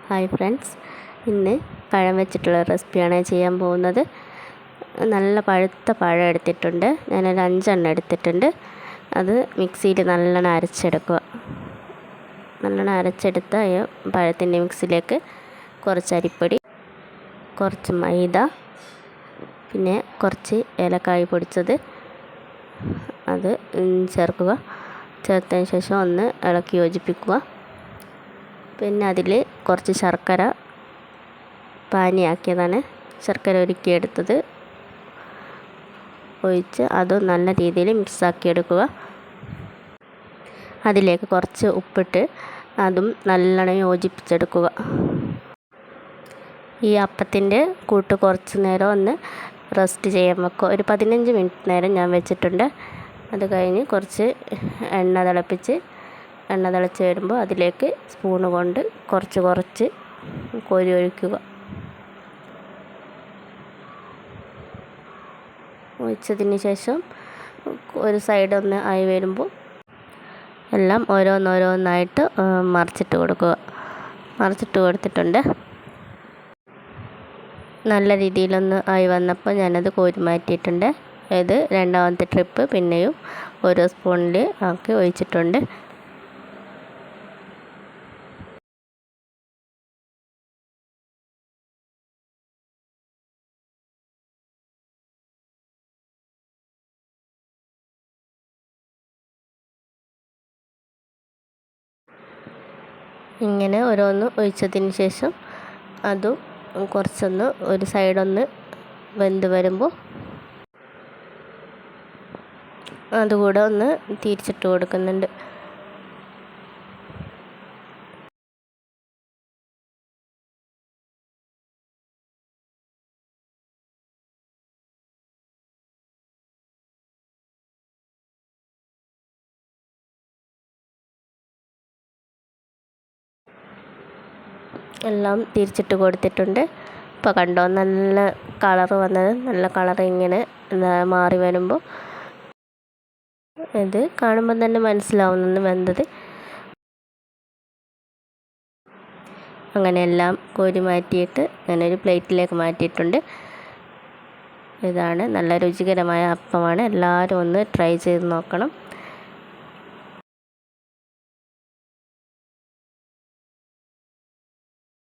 Hi friends, ഇന്ന് പഴം വെച്ചിട്ടുള്ള റെസിപ്പിയാണ് ചെയ്യാൻ പോകുന്നത്. നല്ല പഴുത്ത പഴം എടുത്തിട്ടുണ്ട്. ഞാനൊരു 5 എടുത്തിട്ടുണ്ട്. അത് മിക്സിയിൽ നല്ലോണം അരച്ചെടുക്കുക. നല്ലോണം അരച്ചെടുത്ത പഴത്തിൻ്റെ മിക്സിയിലേക്ക് കുറച്ച് അരിപ്പൊടി, കുറച്ച് മൈദ, പിന്നെ കുറച്ച് ഏലക്കായ് പൊടിച്ചത് അത് ചേർക്കുക. ചേർത്തതിന് ശേഷം ഒന്ന് ഇളക്കി യോജിപ്പിക്കുക. പിന്നെ അതിൽ കുറച്ച് ശർക്കര പാനിയാക്കിയതാണ്, ശർക്കര ഉരുക്കിയെടുത്തത് ഒഴിച്ച് അത് നല്ല രീതിയിൽ മിക്സാക്കിയെടുക്കുക. അതിലേക്ക് കുറച്ച് ഉപ്പിട്ട് അതും നല്ലോണം യോജിപ്പിച്ചെടുക്കുക. ഈ അപ്പത്തിൻ്റെ കൂട്ട് കുറച്ച് നേരം ഒന്ന് റെസ്റ്റ് ചെയ്യാൻ വെക്കുക. ഒരു 15 മിനിറ്റ് നേരം ഞാൻ വെച്ചിട്ടുണ്ട്. അത് കഴിഞ്ഞ് കുറച്ച് എണ്ണ തിളച്ച് വരുമ്പോൾ അതിലേക്ക് സ്പൂണ് കൊണ്ട് കുറച്ച് കോരി ഒഴിക്കുക. ഒഴിച്ചതിന് ശേഷം ഒരു സൈഡ് ഒന്ന് ആയി വരുമ്പോൾ എല്ലാം ഓരോന്നായിട്ട് മറിച്ചിട്ട് കൊടുത്തിട്ടുണ്ട്. നല്ല രീതിയിലൊന്ന് ആയി വന്നപ്പോൾ ഞാനത് കോരി മാറ്റിയിട്ടുണ്ട്. ഇത് രണ്ടാമത്തെ ട്രിപ്പ് പിന്നെയും ഓരോ സ്പൂണിൽ ആക്കി ഒഴിച്ചിട്ടുണ്ട്. ഇങ്ങനെ ഓരോന്ന് ഒഴിച്ചതിന് ശേഷം അതും കുറച്ചൊന്ന് ഒരു സൈഡൊന്ന് വെന്ത് വരുമ്പോൾ അതുകൂടെ ഒന്ന് തിരിച്ചിട്ട് കൊടുക്കുന്നുണ്ട്. എല്ലാം തിരിച്ചിട്ട് കൊടുത്തിട്ടുണ്ട്. ഇപ്പോൾ കണ്ടോ, നല്ല കളറ് വന്നത്, നല്ല കളറ് ഇങ്ങനെ മാറി വരുമ്പോൾ ഇത് കാണുമ്പോൾ തന്നെ മനസ്സിലാവുന്നു വെന്തത്. അങ്ങനെ എല്ലാം കോരി മാറ്റിയിട്ട് ഞാനൊരു പ്ലേറ്റിലേക്ക് മാറ്റിയിട്ടുണ്ട്. ഇതാണ് നല്ല രുചികരമായ അപ്പമാണ്. എല്ലാവരും ഒന്ന് ട്രൈ ചെയ്ത് നോക്കണം.